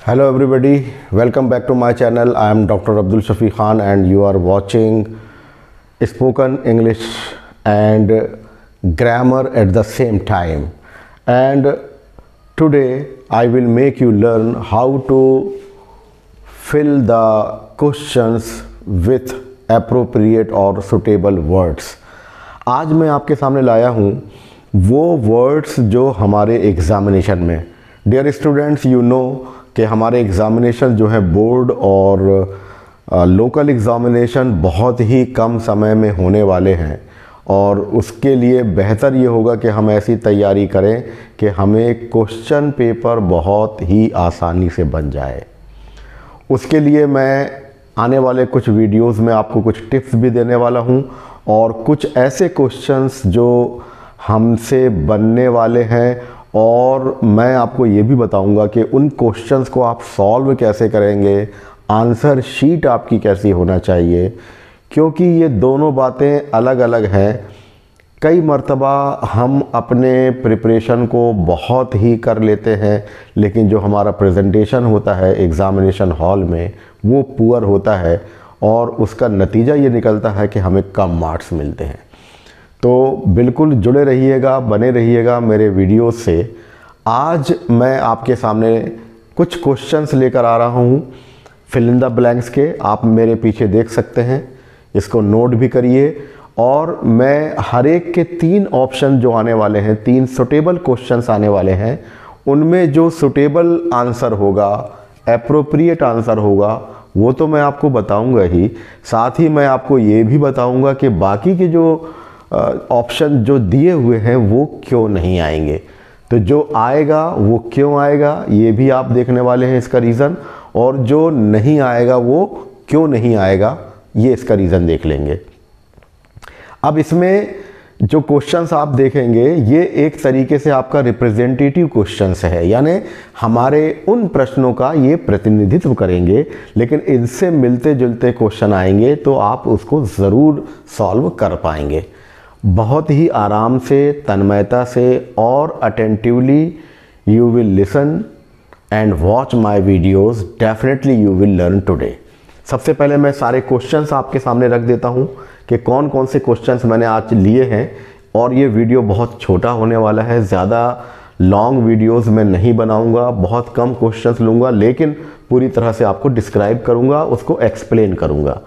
Hello everybody, welcome back to my channel. I am Dr. Abdul Shafi Khan and you are watching spoken English and grammar at the same time. And today I will make you learn how to fill the questions with appropriate or suitable words. आज मैं आपके सामने लाया हूँ वो words जो हमारे examination में, डियर स्टूडेंट्स, यू नो कि हमारे एग्ज़ामिनेशन जो है बोर्ड और लोकल एग्ज़ामिनेशन बहुत ही कम समय में होने वाले हैं और उसके लिए बेहतर ये होगा कि हम ऐसी तैयारी करें कि हमें क्वेश्चन पेपर बहुत ही आसानी से बन जाए। उसके लिए मैं आने वाले कुछ वीडियोस में आपको कुछ टिप्स भी देने वाला हूं और कुछ ऐसे क्वेश्चंस जो हमसे बनने वाले हैं और मैं आपको ये भी बताऊंगा कि उन क्वेश्चंस को आप सॉल्व कैसे करेंगे, आंसर शीट आपकी कैसी होना चाहिए, क्योंकि ये दोनों बातें अलग अलग हैं। कई मर्तबा हम अपने प्रिपरेशन को बहुत ही कर लेते हैं लेकिन जो हमारा प्रेजेंटेशन होता है एग्ज़ामिनेशन हॉल में वो पुअर होता है और उसका नतीजा ये निकलता है कि हमें कम मार्क्स मिलते हैं। तो बिल्कुल जुड़े रहिएगा, बने रहिएगा मेरे वीडियो से। आज मैं आपके सामने कुछ क्वेश्चंस लेकर आ रहा हूँ फिल इन द ब्लैंक्स के। आप मेरे पीछे देख सकते हैं, इसको नोट भी करिए। और मैं हर एक के 3 ऑप्शन जो आने वाले हैं, 3 सुटेबल क्वेश्चंस आने वाले हैं, उनमें जो सुटेबल आंसर होगा, एप्रोप्रिएट आंसर होगा, वो तो मैं आपको बताऊंगा ही, साथ ही मैं आपको ये भी बताऊंगा कि बाकी के जो ऑप्शन जो दिए हुए हैं वो क्यों नहीं आएंगे। तो जो आएगा वो क्यों आएगा ये भी आप देखने वाले हैं, इसका रीज़न, और जो नहीं आएगा वो क्यों नहीं आएगा ये इसका रीज़न देख लेंगे। अब इसमें जो क्वेश्चंस आप देखेंगे ये एक तरीके से आपका रिप्रेजेंटेटिव क्वेश्चंस है, यानी हमारे उन प्रश्नों का ये प्रतिनिधित्व करेंगे, लेकिन इनसे मिलते जुलते क्वेश्चन आएंगे तो आप उसको ज़रूर सॉल्व कर पाएंगे। बहुत ही आराम से, तन्मयता से और attentively you will listen and watch my videos, definitely you will learn today. सबसे पहले मैं सारे क्वेश्चंस आपके सामने रख देता हूं कि कौन कौन से क्वेश्चंस मैंने आज लिए हैं। और ये वीडियो बहुत छोटा होने वाला है, ज़्यादा लॉन्ग वीडियोस मैं नहीं बनाऊंगा, बहुत कम क्वेश्चंस लूँगा, लेकिन पूरी तरह से आपको डिस्क्राइब करूँगा, उसको एक्सप्लेन करूँगा।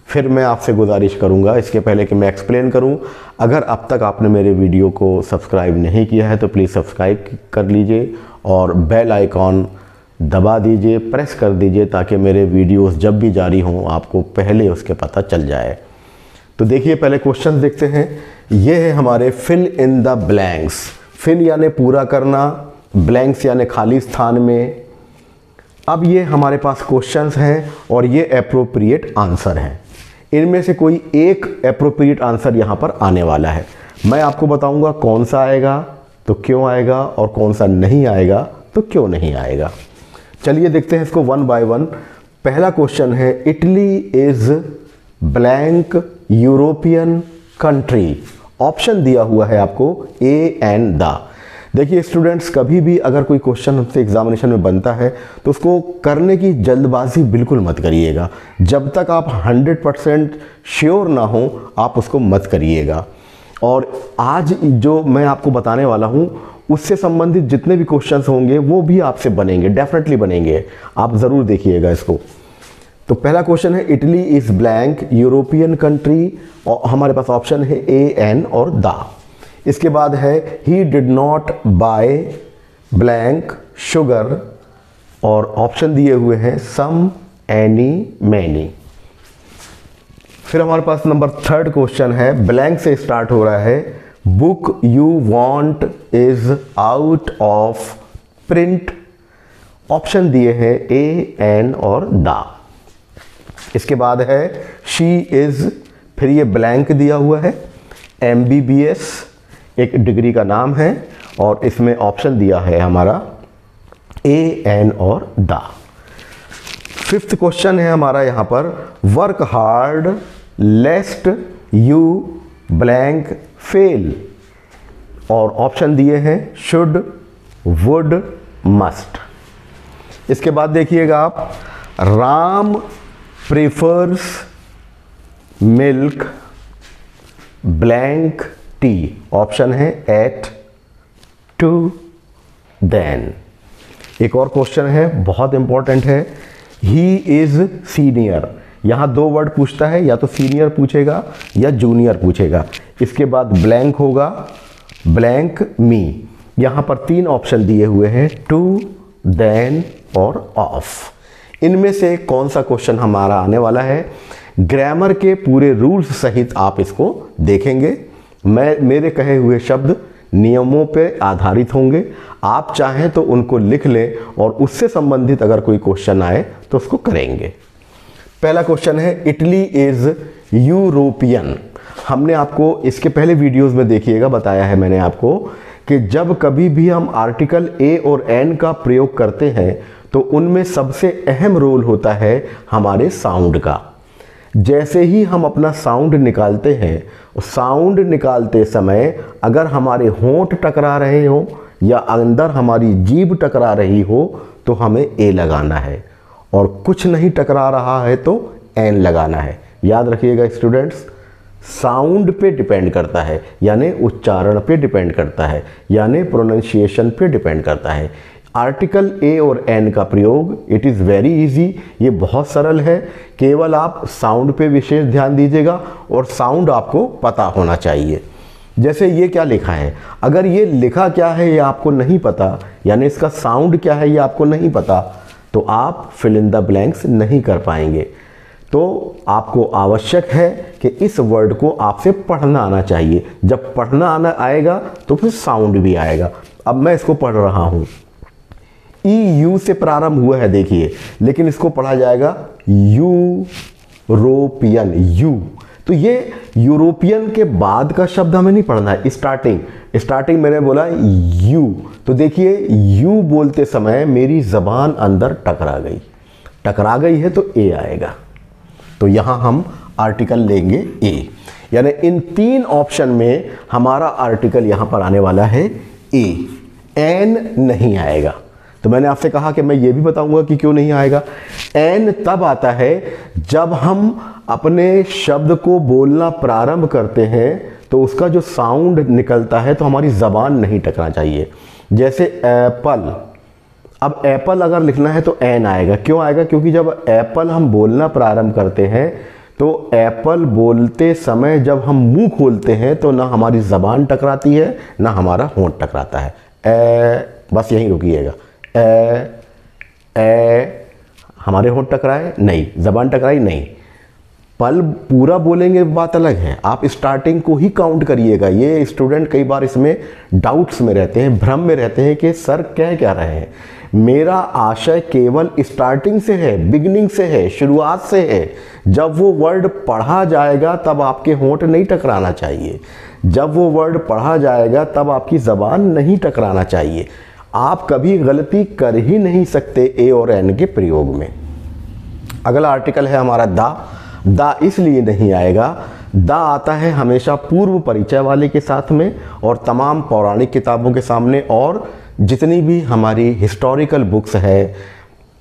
फिर मैं आपसे गुजारिश करूँगा, इसके पहले कि मैं एक्सप्लेन करूँ, अगर अब तक आपने मेरे वीडियो को सब्सक्राइब नहीं किया है तो प्लीज़ सब्सक्राइब कर लीजिए और बेल आइकॉन दबा दीजिए, प्रेस कर दीजिए, ताकि मेरे वीडियोस जब भी जारी हों आपको पहले उसके पता चल जाए। तो देखिए, पहले क्वेश्चन देखते हैं। ये है हमारे fill in the blanks. Fill यानी पूरा करना, ब्लैंक्स यानी खाली स्थान में। अब ये हमारे पास क्वेश्चंस हैं और ये एप्रोप्रिएट आंसर हैं। इनमें से कोई एक एप्रोप्रिएट आंसर यहाँ पर आने वाला है। मैं आपको बताऊँगा कौन सा आएगा तो क्यों आएगा और कौन सा नहीं आएगा तो क्यों नहीं आएगा। चलिए देखते हैं इसको वन बाय वन। पहला क्वेश्चन है, Italy is blank European country. Option दिया हुआ है आपको ए एंड द। देखिए स्टूडेंट्स, कभी भी अगर कोई क्वेश्चन हमसे एग्जामिनेशन में बनता है तो उसको करने की जल्दबाजी बिल्कुल मत करिएगा। जब तक आप 100% श्योर ना हो आप उसको मत करिएगा। और आज जो मैं आपको बताने वाला हूँ उससे संबंधित जितने भी क्वेश्चंस होंगे वो भी आपसे बनेंगे, डेफिनेटली बनेंगे। आप ज़रूर देखिएगा इसको। तो पहला क्वेश्चन है, Italy is blank European country, और हमारे पास ऑप्शन है ए एन और द। इसके बाद है, he did not buy blank sugar, और ऑप्शन दिए हुए हैं सम, एनी, मैनी। फिर हमारे पास नंबर 3 क्वेश्चन है, ब्लैंक से स्टार्ट हो रहा है, book you want is out of print. Option दिए हैं ए एन और द। इसके बाद है, शी इज, फिर ये ब्लैंक दिया हुआ है, MBBS एक डिग्री का नाम है, और इसमें ऑप्शन दिया है हमारा ए एन और द। 5th क्वेश्चन है हमारा यहाँ पर, work hard लेस्ट you blank fail, और ऑप्शन दिए हैं शुड, वुड, मस्ट। इसके बाद देखिएगा आप, Ram prefers milk blank T. Option है एट, टू, देन। एक और क्वेश्चन है, बहुत इंपॉर्टेंट है, ही इज सीनियर। यहां दो वर्ड पूछता है, या तो सीनियर पूछेगा या जूनियर पूछेगा। इसके बाद ब्लैंक होगा, ब्लैंक मी। यहां पर तीन ऑप्शन दिए हुए हैं, टू, देन और ऑफ। इनमें से कौन सा क्वेश्चन हमारा आने वाला है? ग्रामर के पूरे रूल्स सहित आप इसको देखेंगे। मेरे कहे हुए शब्द नियमों पे आधारित होंगे। आप चाहें तो उनको लिख लें और उससे संबंधित अगर कोई क्वेश्चन आए तो उसको करेंगे। पहला क्वेश्चन है, इटली इज यूरोपियन। हमने आपको इसके पहले वीडियोस में देखिएगा, बताया है मैंने आपको कि जब कभी भी हम आर्टिकल ए और एन का प्रयोग करते हैं तो उनमें सबसे अहम रोल होता है हमारे साउंड का। जैसे ही हम अपना साउंड निकालते हैं, साउंड निकालते समय अगर हमारे होंठ टकरा रहे हो या अंदर हमारी जीभ टकरा रही हो तो हमें ए लगाना है, और कुछ नहीं टकरा रहा है तो एन लगाना है। याद रखिएगा स्टूडेंट्स, साउंड पे डिपेंड करता है, यानी उच्चारण पे डिपेंड करता है, यानी प्रोनाउंसिएशन पे डिपेंड करता है। आर्टिकल ए और एन का प्रयोग इट इज़ वेरी इजी, ये बहुत सरल है। केवल आप साउंड पे विशेष ध्यान दीजिएगा और साउंड आपको पता होना चाहिए। जैसे ये क्या लिखा है, अगर ये लिखा क्या है ये आपको नहीं पता, यानी इसका साउंड क्या है ये आपको नहीं पता, तो आप फिल इन द ब्लैंक्स नहीं कर पाएंगे। तो आपको आवश्यक है कि इस वर्ड को आपसे पढ़ना आना चाहिए। जब पढ़ना आना आएगा तो फिर साउंड भी आएगा। अब मैं इसको पढ़ रहा हूँ, ई यू से प्रारंभ हुआ है देखिए, लेकिन इसको पढ़ा जाएगा यूरोपियन, यू। तो ये यूरोपियन के बाद का शब्द हमें नहीं पढ़ना है, स्टार्टिंग मैंने बोला यू। तो देखिए यू बोलते समय मेरी जबान अंदर टकरा गई है तो ए आएगा। तो यहां हम आर्टिकल लेंगे ए, यानी इन तीन ऑप्शन में हमारा आर्टिकल यहां पर आने वाला है ए, एन नहीं आएगा। तो मैंने आपसे कहा कि मैं ये भी बताऊंगा कि क्यों नहीं आएगा। एन तब आता है जब हम अपने शब्द को बोलना प्रारंभ करते हैं तो उसका जो साउंड निकलता है तो हमारी जबान नहीं टकराना चाहिए। जैसे एप्पल, अब एप्पल अगर लिखना है तो एन आएगा। क्यों आएगा? क्योंकि जब एप्पल हम बोलना प्रारंभ करते हैं तो एप्पल बोलते समय जब हम मुंह खोलते हैं तो ना हमारी जबान टकराती है ना हमारा होंठ टकराता है। बस यहीं रुकिएगा। हमारे होंठ टकराए नहीं, जबान टकराई नहीं। पल पूरा बोलेंगे बात अलग है, आप स्टार्टिंग को ही काउंट करिएगा। ये स्टूडेंट कई बार इसमें डाउट्स में रहते हैं, भ्रम में रहते हैं कि सर कह क्या रहे हैं। मेरा आशय केवल स्टार्टिंग से है, बिगिनिंग से है, शुरुआत से है। जब वो वर्ड पढ़ा जाएगा तब आपके होंठ नहीं टकराना चाहिए। जब वो वर्ड पढ़ा जाएगा तब आपकी जबान नहीं टकराना चाहिए। आप कभी गलती कर ही नहीं सकते ए और एन के प्रयोग में। अगला आर्टिकल है हमारा दा इसलिए नहीं आएगा, दा आता है हमेशा पूर्व परिचय वाले के साथ में और तमाम पौराणिक किताबों के सामने, और जितनी भी हमारी हिस्टोरिकल बुक्स है,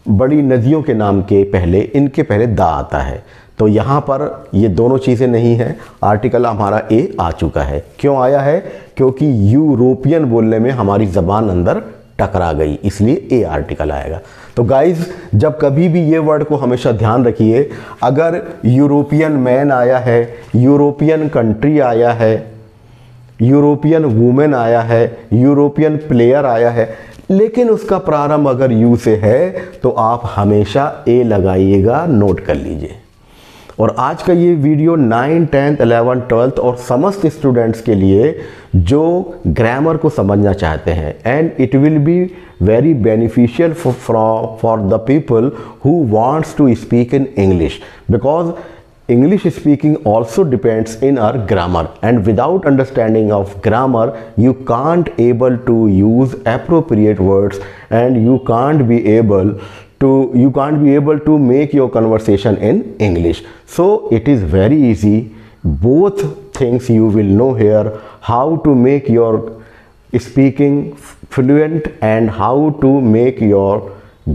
बड़ी नदियों के नाम के पहले, इनके पहले दा आता है। तो यहाँ पर ये दोनों चीज़ें नहीं हैं, आर्टिकल हमारा ए आ चुका है। क्यों आया है? क्योंकि यूरोपियन बोलने में हमारी ज़बान अंदर टकरा गई, इसलिए ए आर्टिकल आएगा। तो गाइज जब कभी भी ये वर्ड को हमेशा ध्यान रखिए, अगर यूरोपियन मैन आया है, यूरोपियन कंट्री आया है, यूरोपियन वुमेन आया है, यूरोपियन प्लेयर आया है, लेकिन उसका प्रारंभ अगर यू से है तो आप हमेशा ए लगाइएगा, नोट कर लीजिए। और आज का ये वीडियो 9, 10th, 11th, 12th और समस्त स्टूडेंट्स के लिए जो ग्रामर को समझना चाहते हैं, and it will be very beneficial for the people who wants to speak in English, because English speaking also depends in our grammar, and without understanding of grammar you can't able to use appropriate words, and you can't be able to make your conversation in English. So it is very easy, both things you will know here, how to make your speaking fluent and how to make your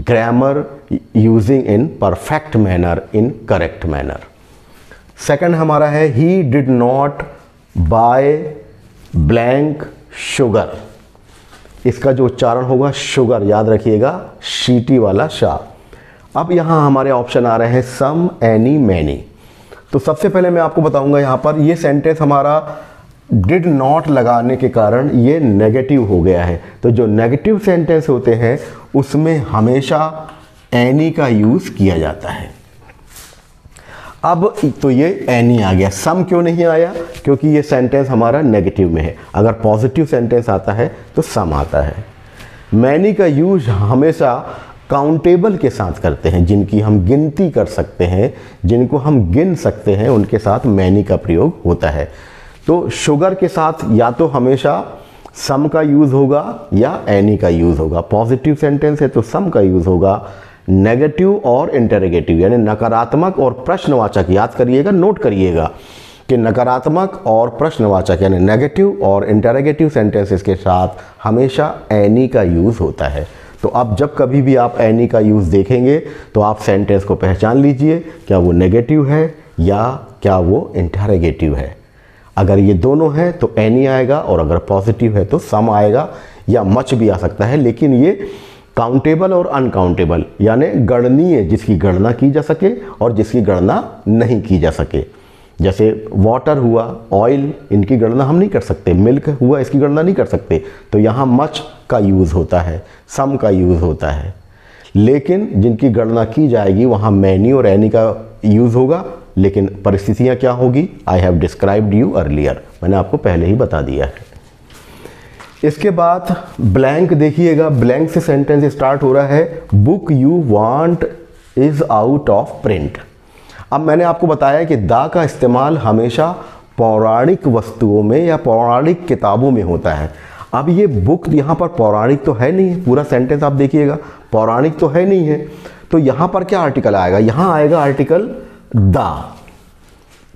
grammar using in perfect manner, in correct manner. Second हमारा है he did not buy blank sugar. इसका जो उच्चारण होगा sugar, याद रखिएगा, शीटी वाला शा। अब यहाँ हमारे ऑप्शन आ रहे हैं सम, एनी, मैनी। तो सबसे पहले मैं आपको बताऊंगा यहाँ पर ये सेंटेंस हमारा डिड नॉट लगाने के कारण ये नेगेटिव हो गया है। तो जो नेगेटिव सेंटेंस होते हैं उसमें हमेशा एनी का यूज़ किया जाता है। अब तो ये एनी आ गया, सम क्यों नहीं आया? क्योंकि ये सेंटेंस हमारा नेगेटिव में है। अगर पॉजिटिव सेंटेंस आता है तो सम आता है। मैनी का यूज हमेशा काउंटेबल के साथ करते हैं, जिनकी हम गिनती कर सकते हैं, जिनको हम गिन सकते हैं, उनके साथ मैनी का प्रयोग होता है। तो शुगर के साथ या तो हमेशा सम का यूज़ होगा या एनी का यूज़ होगा। पॉजिटिव सेंटेंस है तो सम का यूज़ होगा। नेगेटिव और इंटरोगेटिव यानी नकारात्मक और प्रश्नवाचक, याद करिएगा, नोट करिएगा कि नकारात्मक और प्रश्नवाचक यानी नेगेटिव और इंटरोगेटिव सेंटेंसेस के साथ हमेशा एनी का यूज़ होता है। तो अब जब कभी भी आप एनी का यूज़ देखेंगे तो आप सेंटेंस को पहचान लीजिए, क्या वो नेगेटिव है या क्या वो इंटरोगेटिव है। अगर ये दोनों हैं तो एनी आएगा, और अगर पॉजिटिव है तो सम आएगा या मच भी आ सकता है। लेकिन ये काउंटेबल और अनकाउंटेबल यानी गणनीय, जिसकी गणना की जा सके और जिसकी गणना नहीं की जा सके। जैसे वाटर हुआ, ऑयल, इनकी गणना हम नहीं कर सकते। मिल्क हुआ, इसकी गणना नहीं कर सकते। तो यहाँ मच का यूज़ होता है, सम का यूज़ होता है। लेकिन जिनकी गणना की जाएगी वहाँ मैनी और एनी का यूज़ होगा। लेकिन परिस्थितियाँ क्या होगी? I have described you earlier, मैंने आपको पहले ही बता दिया है। इसके बाद ब्लैंक देखिएगा, ब्लैंक से सेंटेंस स्टार्ट हो रहा है, book you want is out of print. अब मैंने आपको बताया कि दा का इस्तेमाल हमेशा पौराणिक वस्तुओं में या पौराणिक किताबों में होता है। अब ये बुक यहाँ पर पौराणिक तो है नहीं है, पूरा सेंटेंस आप देखिएगा पौराणिक तो है नहीं है। तो यहाँ पर क्या आर्टिकल आएगा? यहाँ आएगा आर्टिकल दा।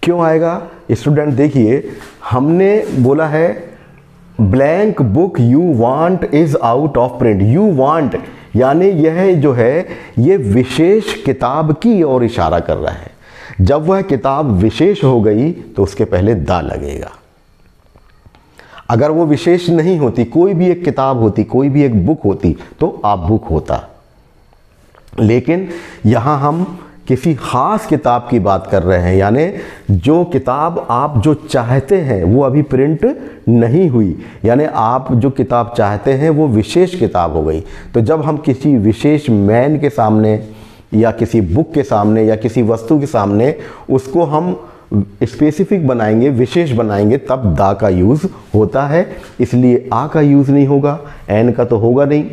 क्यों आएगा स्टूडेंट? देखिए, हमने बोला है blank book you want is out of print. You want यानी यह जो है ये विशेष किताब की ओर इशारा कर रहा है। जब वह किताब विशेष हो गई तो उसके पहले दा लगेगा। अगर वो विशेष नहीं होती, कोई भी एक किताब होती, कोई भी एक बुक होती, तो आप बुक होता। लेकिन यहाँ हम किसी ख़ास किताब की बात कर रहे हैं, यानी जो किताब आप जो चाहते हैं वो अभी प्रिंट नहीं हुई, यानी आप जो किताब चाहते हैं वो विशेष किताब हो गई। तो जब हम किसी विशेष मैन के सामने या किसी बुक के सामने या किसी वस्तु के सामने उसको हम स्पेसिफिक बनाएंगे, विशेष बनाएंगे, तब दा का यूज़ होता है। इसलिए आ का यूज़ नहीं होगा, एन का तो होगा नहीं,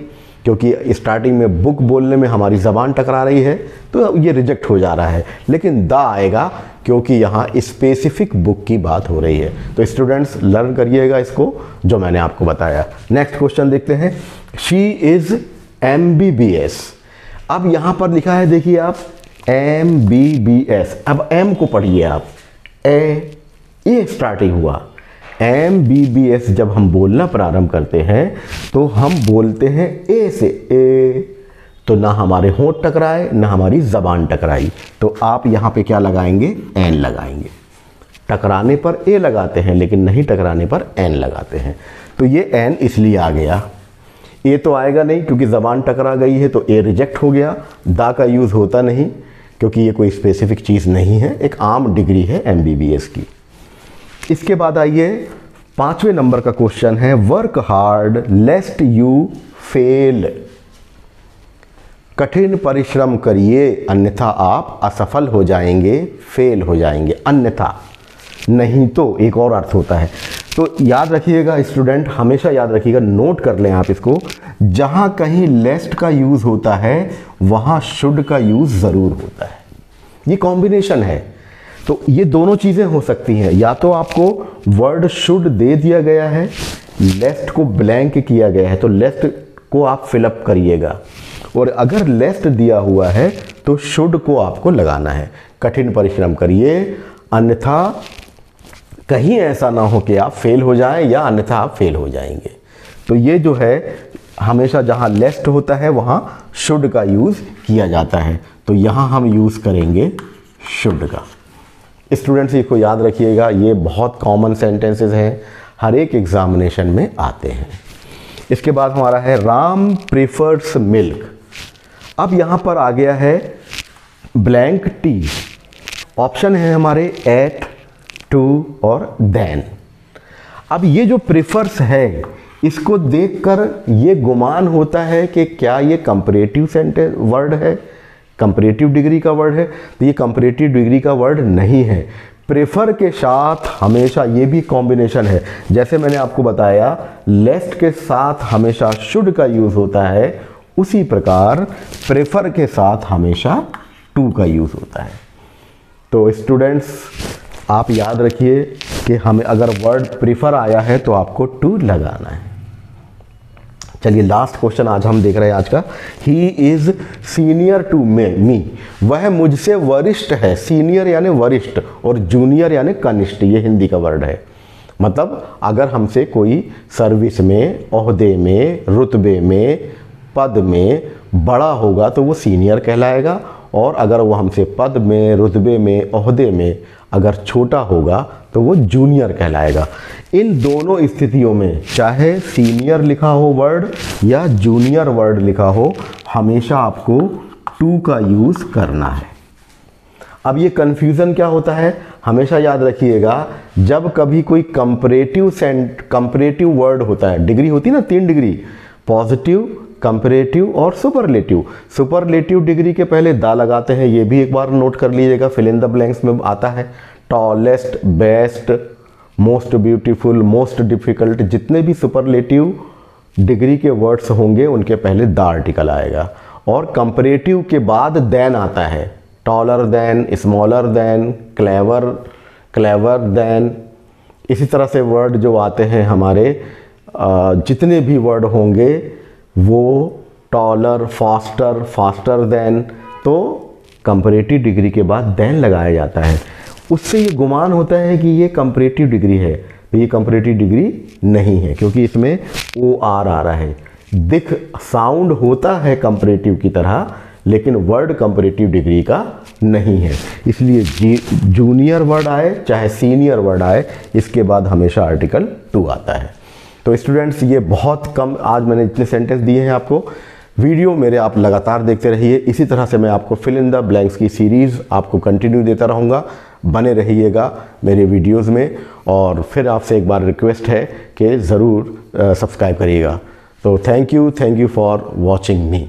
क्योंकि स्टार्टिंग में बुक बोलने में हमारी ज़बान टकरा रही है तो ये रिजेक्ट हो जा रहा है। लेकिन दा आएगा क्योंकि यहाँ स्पेसिफिक बुक की बात हो रही है। तो स्टूडेंट्स लर्न करिएगा इसको जो मैंने आपको बताया। नेक्स्ट क्वेश्चन देखते हैं। She is MBBS। अब यहाँ पर लिखा है, देखिए आप, MBBS। अब एम को पढ़िए आप, ए स्टार्टिंग हुआ। MBBS जब हम बोलना प्रारंभ करते हैं तो हम बोलते हैं ए से। ए तो ना हमारे होंठ टकराए ना हमारी ज़बान टकराई, तो आप यहाँ पे क्या लगाएंगे? एन लगाएंगे। टकराने पर ए लगाते हैं लेकिन नहीं टकराने पर एन लगाते हैं। तो ये एन इसलिए आ गया। ए तो आएगा नहीं क्योंकि ज़बान टकरा गई है, तो ए रिजेक्ट हो गया। दा का यूज़ होता नहीं क्योंकि ये कोई स्पेसिफिक चीज़ नहीं है, एक आम डिग्री है MBBS की। इसके बाद आइए 5वें नंबर का क्वेश्चन है, वर्क हार्ड लेस्ट यू फेल। कठिन परिश्रम करिए अन्यथा आप असफल हो जाएंगे, फेल हो जाएंगे। अन्यथा नहीं तो एक और अर्थ होता है। तो याद रखिएगा स्टूडेंट, हमेशा याद रखिएगा, नोट कर लें आप इसको, जहाँ कहीं लेस्ट का यूज़ होता है वहाँ शुड का यूज़ ज़रूर होता है। ये कॉम्बिनेशन है। तो ये दोनों चीज़ें हो सकती हैं, या तो आपको वर्ड शुड दे दिया गया है, लेस्ट को ब्लैंक किया गया है, तो लेस्ट को आप फिलअप करिएगा, और अगर लेस्ट दिया हुआ है तो शुड को आपको लगाना है। कठिन परिश्रम करिए अन्यथा कहीं ऐसा ना हो कि आप फेल हो जाएं या अन्यथा आप फेल हो जाएंगे। तो ये जो है हमेशा जहाँ लेस्ट होता है वहाँ शुड का यूज़ किया जाता है, तो यहाँ हम यूज़ करेंगे शुड का। स्टूडेंट्स इसको याद रखिएगा, ये बहुत कॉमन सेंटेंसेस हैं, हर एक एग्जामिनेशन में आते हैं। इसके बाद हमारा है राम प्रीफर्स मिल्क। अब यहाँ पर आ गया है ब्लैंक टी। ऑप्शन है हमारे एट, टू और देन। अब ये जो प्रीफर्स है, इसको देखकर ये गुमान होता है कि क्या ये कंपैरेटिव सेंटेंस वर्ड है, कंपैरेटिव डिग्री का वर्ड है। तो ये कंपैरेटिव डिग्री का वर्ड नहीं है। प्रेफर के साथ हमेशा ये भी कॉम्बिनेशन है, जैसे मैंने आपको बताया लेस्ट के साथ हमेशा शुड का यूज़ होता है, उसी प्रकार प्रेफर के साथ हमेशा टू का यूज़ होता है। तो स्टूडेंट्स आप याद रखिए कि हमें अगर वर्ड प्रीफर आया है तो आपको टू लगाना है। चलिए लास्ट क्वेश्चन आज हम देख रहे हैं आज का। He is senior to me, वह मुझसे वरिष्ठ है। सीनियर यानी वरिष्ठ और जूनियर यानी कनिष्ठ, ये हिंदी का वर्ड है। मतलब अगर हमसे कोई सर्विस में, ओहदे में, रुतबे में, पद में बड़ा होगा तो वो सीनियर कहलाएगा, और अगर वो हमसे पद में, रुतबे में, ओहदे में अगर छोटा होगा तो वो जूनियर कहलाएगा। इन दोनों स्थितियों में चाहे सीनियर लिखा हो वर्ड या जूनियर वर्ड लिखा हो, हमेशा आपको टू का यूज़ करना है। अब ये कन्फ्यूज़न क्या होता है, हमेशा याद रखिएगा, जब कभी कोई कंपैरेटिव वर्ड होता है, डिग्री होती है ना 3 डिग्री, पॉजिटिव, कंपैरेटिव और सुपरलेटिव। सुपरलेटिव डिग्री के पहले दा लगाते हैं, ये भी एक बार नोट कर लीजिएगा, फिल इन द ब्लैंक्स में आता है। Tallest, best, most beautiful, most difficult, जितने भी सुपरलेटिव डिग्री के वर्ड्स होंगे उनके पहले द आर्टिकल आएगा। और कंपैरेटिव के बाद देन आता है, taller than, smaller than, clever than. इसी तरह से वर्ड जो आते हैं हमारे, जितने भी वर्ड होंगे वो टॉलर, फास्टर देन, तो कंपैरेटिव डिग्री के बाद देन लगाया जाता है। उससे ये गुमान होता है कि ये कंपैरेटिव डिग्री है, तो ये कंपैरेटिव डिग्री नहीं है, क्योंकि इसमें OR आ रहा है। साउंड होता है कंपैरेटिव की तरह, लेकिन वर्ड कंपैरेटिव डिग्री का नहीं है। इसलिए जूनियर वर्ड आए चाहे सीनियर वर्ड आए, इसके बाद हमेशा आर्टिकल टू आता है। तो स्टूडेंट्स ये बहुत कम, आज मैंने इतने सेंटेंस दिए हैं आपको। वीडियो मेरे आप लगातार देखते रहिए, इसी तरह से मैं आपको फिल इन द ब्लैंक्स की सीरीज़ आपको कंटिन्यू देता रहूँगा। बने रहिएगा मेरे वीडियोस में, और फिर आपसे एक बार रिक्वेस्ट है कि ज़रूर सब्सक्राइब करिएगा। तो thank you for watching me.